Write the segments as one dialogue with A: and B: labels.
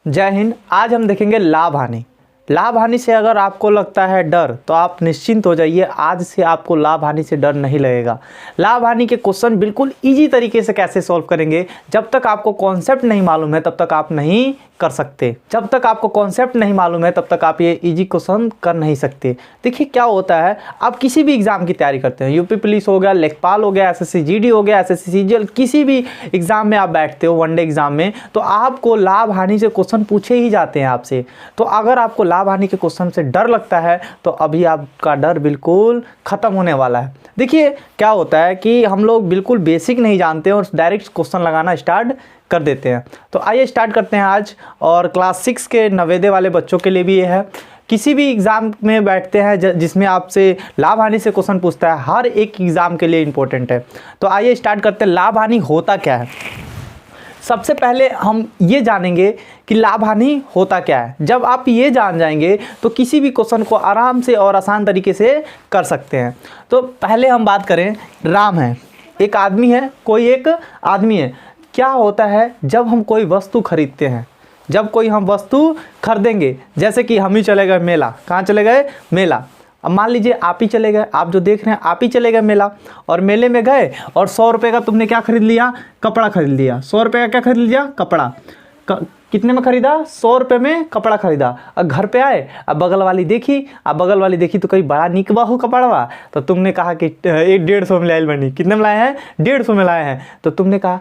A: जय हिंद। आज हम देखेंगे लाभ हानि। लाभ हानि से अगर आपको लगता है डर तो आप निश्चिंत हो जाइए, आज से आपको लाभ हानि से डर नहीं लगेगा। लाभ हानि के क्वेश्चन बिल्कुल इजी तरीके से कैसे सॉल्व करेंगे, जब तक आपको कॉन्सेप्ट नहीं मालूम है तब तक आप नहीं कर सकते। जब तक आपको कॉन्सेप्ट नहीं मालूम है तब तक आप ये इजी क्वेश्चन कर नहीं सकते। देखिए क्या होता है, आप किसी भी एग्जाम की तैयारी करते हैं, यूपी पुलिस हो गया, लेखपाल हो गया, एसएससी जीडी हो गया, एसएससी सीजीएल, किसी भी एग्जाम में आप बैठते हो, वनडे एग्जाम में, तो आपको लाभ हानि से क्वेश्चन पूछे ही जाते हैं आपसे। तो अगर आपको लाभ हानि के क्वेश्चन से डर लगता है तो अभी आपका डर बिल्कुल ख़त्म होने वाला है। देखिए क्या होता है कि हम लोग बिल्कुल बेसिक नहीं जानते और डायरेक्ट क्वेश्चन लगाना स्टार्ट कर देते हैं। तो आइए स्टार्ट करते हैं आज, और क्लास 6 के नवोदय वाले बच्चों के लिए भी ये है। किसी भी एग्ज़ाम में बैठते हैं जिसमें आपसे लाभ हानि से क्वेश्चन पूछता है, हर एक एग्ज़ाम के लिए इम्पोर्टेंट है। तो आइए स्टार्ट करते हैं। लाभ हानि होता क्या है, सबसे पहले हम ये जानेंगे कि लाभ हानि होता क्या है। जब आप ये जान जाएंगे तो किसी भी क्वेश्चन को आराम से और आसान तरीके से कर सकते हैं। तो पहले हम बात करें, राम है, एक आदमी है, कोई एक आदमी है। क्या होता है, जब हम कोई वस्तु खरीदते हैं, जब कोई हम वस्तु खरीदेंगे, जैसे कि हम ही चले गए मेला, कहाँ चले गए, मेला। अब मान लीजिए आप ही चले गए, आप जो देख रहे हैं आप ही चले गए मेला, और मेले में गए और 100 रुपये का तुमने क्या खरीद लिया, कपड़ा खरीद लिया। 100 रुपये का क्या खरीद लिया, कपड़ा। कितने में खरीदा, 100 रुपये में कपड़ा खरीदा। अब घर पे आए, अब बगल वाली देखी तो कहीं बड़ा निकबा हो कपड़वा, तो तुमने कहा कि 150 में लाए बनी। कितने में लाए हैं, 150 में लाए हैं। तो तुमने कहा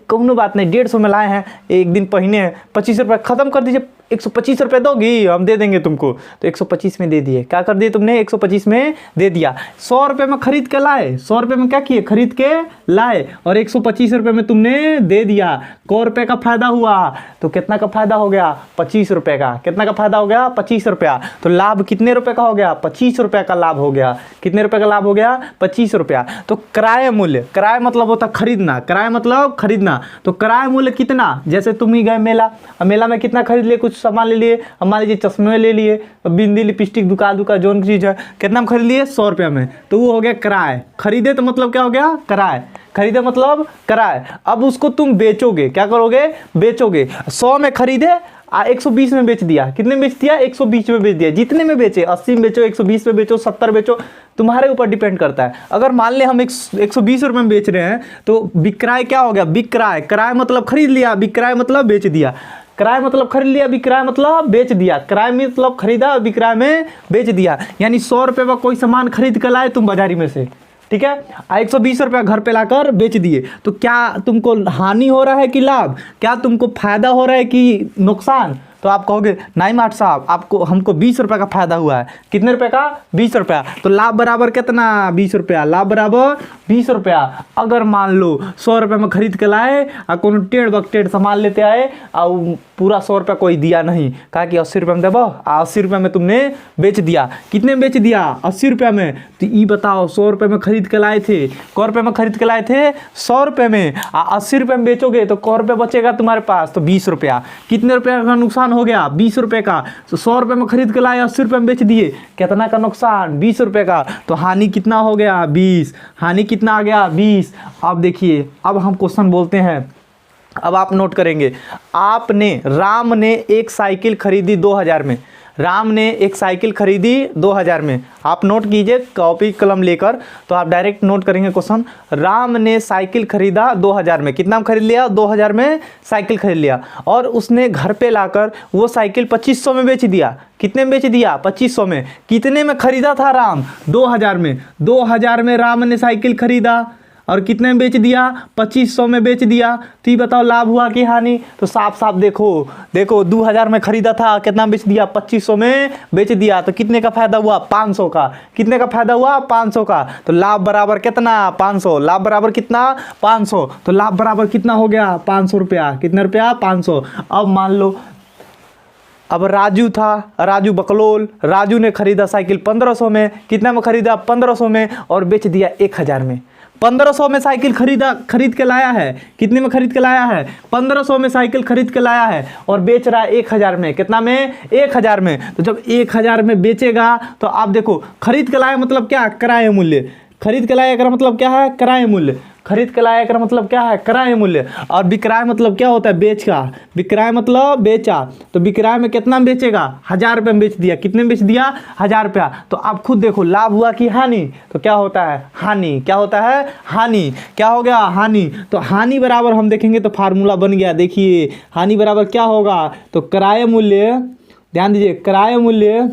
A: कोनो बात नहीं, 150 में लाए हैं, एक दिन पहने हैं, 25 रुपये ख़त्म कर दीजिए, 125 रुपये दोगी, हम दे देंगे तुमको। तो 125 में दे दिए। क्या कर दिए तुमने, 125 में दे दिया। 100 रुपये में खरीद के लाए, 100 रुपये में क्या किए, खरीद के लाए, और 125 रुपये में तुमने दे दिया। 100 रुपये का फायदा हुआ, तो कितना का फायदा हो गया, 25 रुपये का। कितना का फायदा हो गया, 25 रुपया। तो लाभ कितने रुपये का हो गया, 25 रुपये का लाभ हो गया। कितने रुपये का लाभ हो गया, 25 रुपया। तो किराए मूल्य, किराए मतलब होता खरीदना, किराए मतलब खरीदना। तो किराए मूल्य कितना, जैसे तुम ही गए मेला, अब मेला में कितना खरीद लिए, कुछ सामान ले लिए, अब मान लीजिए चश्मे ले लिए, बिंदी लिपस्टिक दुकान जो चीज़ है, कितना में खरीद लिए, 100 रुपये में। तो वो हो गया किराए। खरीदे तो मतलब क्या हो गया, किराए। खरीदे मतलब किराए। अब उसको तुम बेचोगे, क्या करोगे, बेचोगे। 100 में खरीदे, 120 में बेच दिया। कितने में बेच दिया, 120 में बेच दिया। जितने में बेचे, 80 में बेचो, 120 में बेचो, 70 बेचो, तुम्हारे ऊपर डिपेंड करता है। अगर मान ले हम 120 रुपये में बेच रहे हैं तो विक्रय क्या हो गया, विक्रय। किराए मतलब खरीद लिया, विक्रय मतलब बेच दिया। किराए मतलब खरीद लिया, विक्रय मतलब बेच दिया। किराए मतलब खरीदा, विक्रय में बेच दिया। यानी 100 रुपये का कोई सामान खरीद कर लाए तुम बाजारी में से, ठीक है, 120 रुपया घर पे लाकर बेच दिए। तो क्या तुमको हानि हो रहा है कि लाभ, क्या तुमको फायदा हो रहा है कि नुकसान। तो आप कहोगे नहीं माट साहब, हमको 20 रुपये का फायदा हुआ है। कितने रुपए का, 20 रुपया। तो लाभ बराबर कितना, 20 रुपया। लाभ बराबर 20 रुपया। अगर मान लो 100 रुपये में खरीद के लाए और कोनो टेढ़ बकटेढ़ सामान लेते आए और पूरा 100 रुपया कोई दिया नहीं, कहा कि 80 रुपये में देबो, 80 रुपये में तुमने बेच दिया। कितने में बेच दिया, 80 रुपये में। तो ये बताओ, 100 रुपये में खरीद के लाए थे, कै रुपये में खरीद के लाए थे, 100 रुपये में, 80 रुपये में बेचोगे तो कै रुपये बचेगा तुम्हारे पास, तो 20 रुपया। कितने रुपये का नुकसान हो गया, 20 रुपये का। तो 100 रुपये में खरीद के लाए, 80 रुपये में बेच दिए, कितना का नुकसान, 20 रुपये का। तो हानि कितना हो गया, 20। हानि कितना आ गया, 20। अब देखिए, अब हम क्वेश्चन बोलते हैं, अब आप नोट करेंगे। राम ने एक साइकिल खरीदी 2000 में। राम ने एक साइकिल खरीदी 2000 में। आप नोट कीजिए कॉपी कलम लेकर, तो आप डायरेक्ट नोट करेंगे क्वेश्चन। राम ने साइकिल खरीदा 2000 में। कितना में खरीद लिया, 2000 में साइकिल खरीद लिया, और उसने घर पे लाकर वो साइकिल 2500 में बेच दिया। कितने में बेच दिया, 2500 में। कितने में खरीदा था राम, 2000 में। 2000 में राम ने साइकिल खरीदा और कितने में बेच दिया, 2500 में बेच दिया। तो ये बताओ लाभ हुआ कि हानि। तो साफ साफ देखो 2000 में खरीदा था, कितना बेच दिया, 2500 में बेच दिया। तो कितने का फायदा हुआ, 500 का। कितने का फायदा हुआ, 500 का। तो लाभ बराबर कितना, 500। लाभ बराबर कितना, 500। तो लाभ बराबर कितना हो गया, 500 रुपया। कितना रुपया, 500। अब मान लो, अब राजू था, राजू बकलोल, राजू ने खरीदा साइकिल 1500 में। कितना में खरीदा, 1500 में, और बेच दिया 1000 में। 1500 में साइकिल खरीद के लाया है। कितने में खरीद के लाया है, 1500 में साइकिल खरीद के लाया है, और बेच रहा है 1000 में। कितना में, 1000 में। तो जब 1000 में बेचेगा तो आप देखो, खरीद के लाया मतलब क्या, किराए मूल्य। खरीद के लाया का मतलब क्या है, किराए मूल्य। खरीद के लाया का मतलब क्या है, क्रय मूल्य। और विक्रय मतलब क्या होता है, बेच का। विक्रय मतलब बेचा, तो विक्रय में कितना बेचेगा, 1000 रुपये में बेच दिया। कितने में बेच दिया, 1000 रुपया। तो आप खुद देखो लाभ हुआ कि हानि, तो क्या होता है, हानि। क्या होता है, हानि। क्या हो गया, हानि। तो हानि बराबर हम देखेंगे तो फार्मूला बन गया, देखिए हानि बराबर क्या होगा, तो क्रय मूल्य, ध्यान दीजिए, क्रय मूल्य,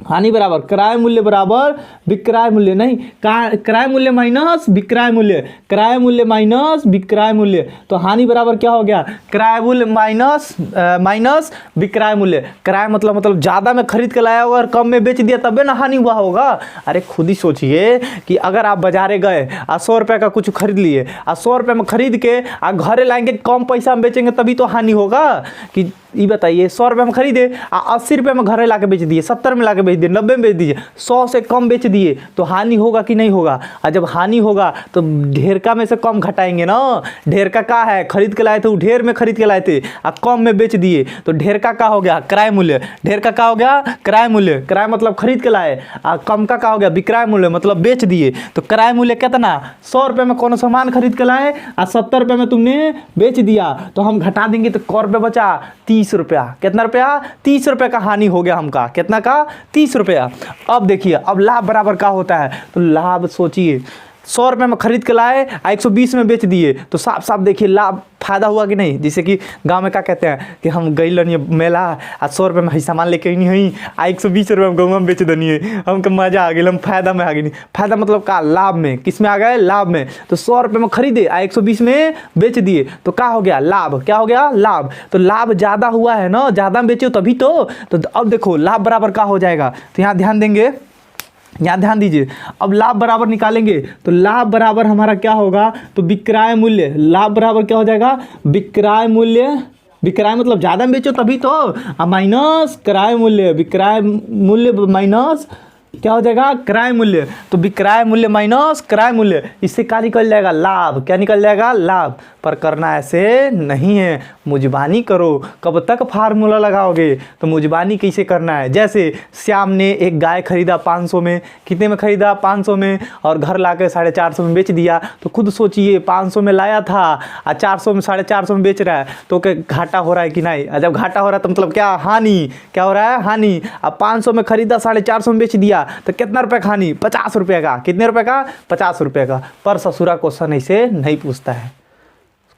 A: हानि बराबर क्रय मूल्य बराबर विक्रय मूल्य, नहीं क्रय मूल्य माइनस विक्रय मूल्य, क्रय मूल्य माइनस विक्रय मूल्य। तो हानि बराबर क्या हो गया, क्रय मूल्य माइनस विक्रय मूल्य। क्रय मतलब ज़्यादा में खरीद के लाया होगा और कम में बेच दिया, तबे ना हानि हुआ होगा। अरे खुद ही सोचिए कि अगर आप बाजारे गए और 100 रुपये का कुछ खरीद लिए, और 100 रुपये में खरीद के और घरे लाएंगे, कम पैसा में बेचेंगे, तभी तो हानि होगा। कि ये बताइए 100 रुपये में खरीदे, 80 रुपये में घरे ला के बेच दिए, 70 में ला के बेच दिए, 90 में बेच दीजिए, 100 से कम बेच दिए, तो हानि होगा कि नहीं होगा। और जब हानि होगा तो ढेर का में से कम घटाएंगे ना। ढेर का है, खरीद के लाए थे, ढेर में खरीद के लाए थे और कम में बेच दिए, तो ढेर का हो गया, क्रय मूल्य। ढेर का हो गया, क्रय मूल्य। क्रय मतलब खरीद के लाए, और कम का हो गया विक्रय मूल्य, मतलब बेच दिए। तो क्रय मूल्य कितना, 100 रुपये में कोनो सामान खरीद के लाए और 70 रुपये में तुमने बेच दिया, तो हम घटा देंगे तो कै रुपये बचा, 30 रुपया। कितना रुपया, 30 रुपये का हानि हो गया हमका। कितना का, 30 रुपया। अब देखिए, अब लाभ बराबर का होता है, तो लाभ सोचिए 100 रुपये में खरीद के लाए, 120 में बेच दिए, तो साफ साफ देखिए लाभ, फायदा हुआ कि नहीं। जैसे कि गांव में क्या कहते हैं कि हम गई लनिए मेला आ 100 रुपये में ही सामान लेके नहीं हुई, 120 रुपये में गाँव में बेच दनिए, हमको मजा आ गया, हम फायदा में आ गई। फायदा मतलब का, लाभ में। किस में आ गए, लाभ में। तो 100 रुपये में खरीदे, 120 में बेच दिए, तो क्या हो गया, लाभ। क्या हो गया, लाभ। तो लाभ ज़्यादा हुआ है ना, ज़्यादा में बेचे तभी तो अब देखो लाभ बराबर का हो जाएगा। तो यहाँ ध्यान देंगे, यहाँ ध्यान दीजिए, अब लाभ बराबर निकालेंगे तो लाभ बराबर हमारा क्या होगा, तो विक्रय मूल्य। लाभ बराबर क्या हो जाएगा, विक्रय मूल्य। विक्रय मतलब ज़्यादा में बेचो तभी तो, माइनस क्रय मूल्य। विक्रय मूल्य माइनस क्या हो जाएगा, क्रय मूल्य। तो विक्रय मूल्य माइनस क्रय मूल्य, इससे क्या निकल जाएगा, लाभ। क्या निकल जाएगा, लाभ। पर करना ऐसे नहीं है, मुजबानी करो। कब तक फार्मूला लगाओगे, तो मुजबानी कैसे करना है। जैसे श्याम ने एक गाय खरीदा 500 में, कितने में खरीदा, 500 में, और घर ला के 450 में बेच दिया। तो खुद सोचिए 500 में लाया था और 400 में 450 में बेच रहा है, तो क्या घाटा हो रहा है कि नहीं। और जब घाटा हो रहा है तो मतलब क्या, हानि। क्या हो रहा है, हानि। अब 500 में खरीदा, 450 में बेच दिया, तो कितना रुपये का हानि, 50 रुपये का। कितने रुपये का, 50 रुपये का। पर ससुरा क्वेश्चन ऐसे नहीं पूछता है,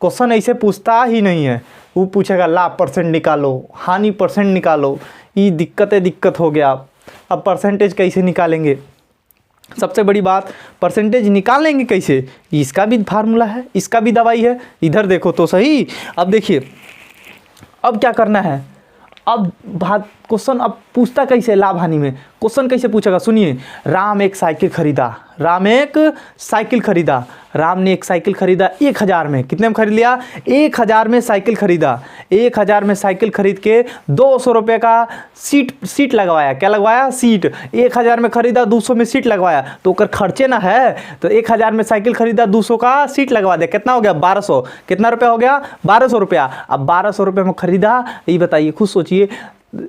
A: क्वेश्चन ऐसे पूछता ही नहीं है। वो पूछेगा लाभ परसेंट निकालो, हानि परसेंट निकालो। ये दिक्कत हो गया। अब परसेंटेज कैसे निकालेंगे, सबसे बड़ी बात, परसेंटेज निकालेंगे कैसे, इसका भी फार्मूला है, इसका भी दवाई है। इधर देखो तो सही। अब देखिए, अब क्या करना है, अब बात क्वेश्चन अब पूछता कैसे, लाभ हानि में क्वेश्चन कैसे पूछेगा, सुनिए। राम एक साइकिल खरीदा, राम एक साइकिल खरीदा। राम ने एक साइकिल खरीदा 1000 में। कितने में खरीद लिया, 1000 में साइकिल खरीदा। 1000 में साइकिल खरीद के 200 रुपये का सीट लगवाया। क्या लगवाया, सीट। 1000 में खरीदा, 200 में सीट लगवाया, तो ओकर खर्चे ना है। तो 1000 में साइकिल खरीदा, 200 का सीट लगवा दे, कितना हो गया, 1200। कितना रुपया हो गया, 1200 रुपया। अब 1200 रुपये में खरीदा, ये बताइए, खुद सोचिए।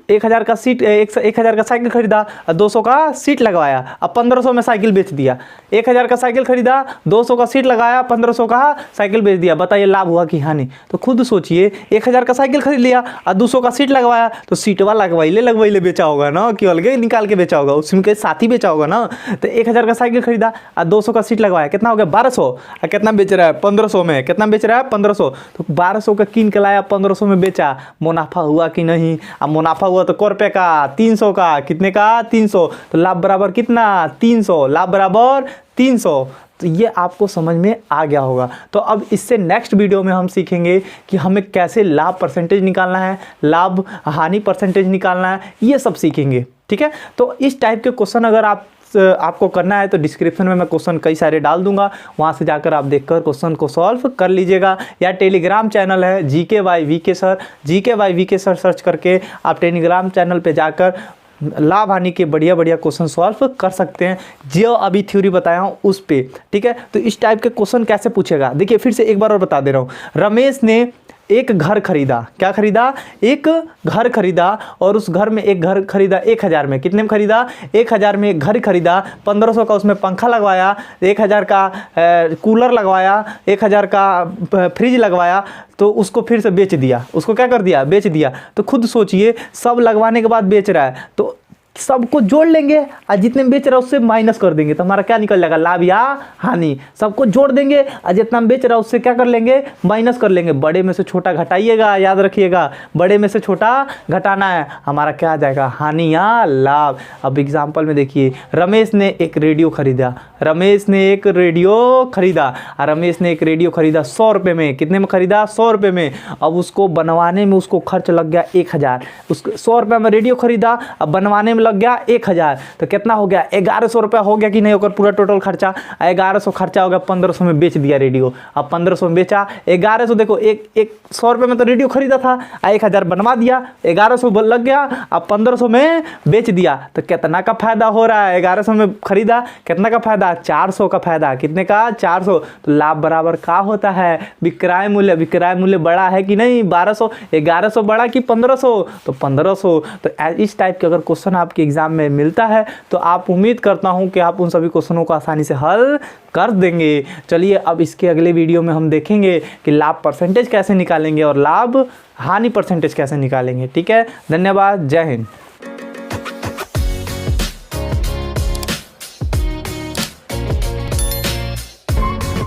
A: 1000 का सीट, 1000 का साइकिल खरीदा, 200 का सीट लगवाया, अब 1500 में साइकिल बेच दिया। 1000 का साइकिल खरीदा, 200 का सीट लगाया, 1500 का साइकिल बेच दिया। बताइए लाभ हुआ कि हानि। तो खुद सोचिए, 1000 का साइकिल खरीद लिया और 200 का सीट लगवाया, तो सीटवा लगवाइले बेचा होगा ना, कि अलगे निकाल के बेचा होगा, उसमें के साथ ही बेचा होगा ना। तो 1000 का साइकिल खरीदा और 200 का सीट लगवाया, कितना हो गया, 1200। और कितना बेच रहा है, 1500 में। कितना बेच रहा है, 1500। तो 1200 का कीन के लाया, 1500 में बेचा, मुनाफा हुआ कि नहीं। अब मुनाफा हुआ तो कै रुपये का, 300 का। कितने का, 300। तो लाभ बराबर कितना, 300। लाभ बराबर 300। तो ये आपको समझ में आ गया होगा। तो अब इससे नेक्स्ट वीडियो में हम सीखेंगे कि हमें कैसे लाभ परसेंटेज निकालना है, लाभ हानि परसेंटेज निकालना है, ये सब सीखेंगे। ठीक है। तो इस टाइप के क्वेश्चन अगर आपको करना है तो डिस्क्रिप्शन में मैं क्वेश्चन कई सारे डाल दूंगा, वहाँ से जाकर आप देखकर क्वेश्चन को सॉल्व कर लीजिएगा। या टेलीग्राम चैनल है GK by VK sir, GK by VK sir search करके आप टेलीग्राम चैनल पे जाकर लाभ हानि के बढ़िया क्वेश्चन सॉल्व कर सकते हैं, जो अभी थ्योरी बताया हूँ उस पे। ठीक है। तो इस टाइप के क्वेश्चन कैसे पूछेगा, देखिए फिर से एक बार और बता दे रहा हूँ। रमेश ने एक घर खरीदा, क्या खरीदा, एक घर खरीदा, और उस घर में एक घर खरीदा 1000 में, कितने में खरीदा, 1000 में एक घर खरीदा, 1500 का उसमें पंखा लगवाया, 1000 का कूलर लगवाया, 1000 का फ्रिज लगवाया, तो उसको फिर से बेच दिया, उसको क्या कर दिया, बेच दिया। तो खुद सोचिए, सब लगवाने के बाद बेच रहा है, तो सबको जोड़ लेंगे और जितने में बेच रहा है उससे माइनस कर देंगे, तो हमारा क्या निकल जाएगा, लाभ या हानि। सबको जोड़ देंगे और जितना में बेच रहा है उससे क्या कर लेंगे, माइनस कर लेंगे। बड़े में से छोटा घटाइएगा, याद रखिएगा, बड़े में से छोटा घटाना है, हमारा क्या आ जाएगा, हानि या लाभ। अब एग्जाम्पल में देखिए, रमेश ने एक रेडियो खरीदा, रमेश ने एक रेडियो खरीदा, और रमेश ने एक रेडियो खरीदा 100 रुपये में, कितने में खरीदा, 100 रुपये में। अब उसको बनवाने में उसको खर्च लग गया 1000, उसको 100 रुपये में रेडियो खरीदा, अब बनवाने में लग गया 1000, तो कितना हो गया, 1100 रुपया हो गया कि नहीं होकर पूरा टोटल खर्चा, 1100 खर्चा हो गया, 1500 में बेच दिया रेडियो। अब 1500 में बेचा, 1100 देखो, एक 100 रुपये में तो रेडियो खरीदा था, 1000 बनवा दिया, 1100 लग गया, अब 1500 में बेच दिया, तो कितना का फायदा हो रहा है, 1100 में खरीदा, कितना का फायदा, 400 का फायदा, कितने का, 400। तो लाभ बराबर का होता है, विक्रय मूल्य, विक्रय मूल्य बड़ा है कि नहीं, 1200, 1100 बड़ा कि 1500, तो 1500। तो इस टाइप के अगर क्वेश्चन आपके एग्जाम में मिलता है तो आप उम्मीद करता हूं कि आप उन सभी क्वेश्चनों को आसानी से हल कर देंगे। चलिए अब इसके अगले वीडियो में हम देखेंगे कि लाभ परसेंटेज कैसे निकालेंगे और लाभ हानि परसेंटेज कैसे निकालेंगे। ठीक है, धन्यवाद, जय हिंद।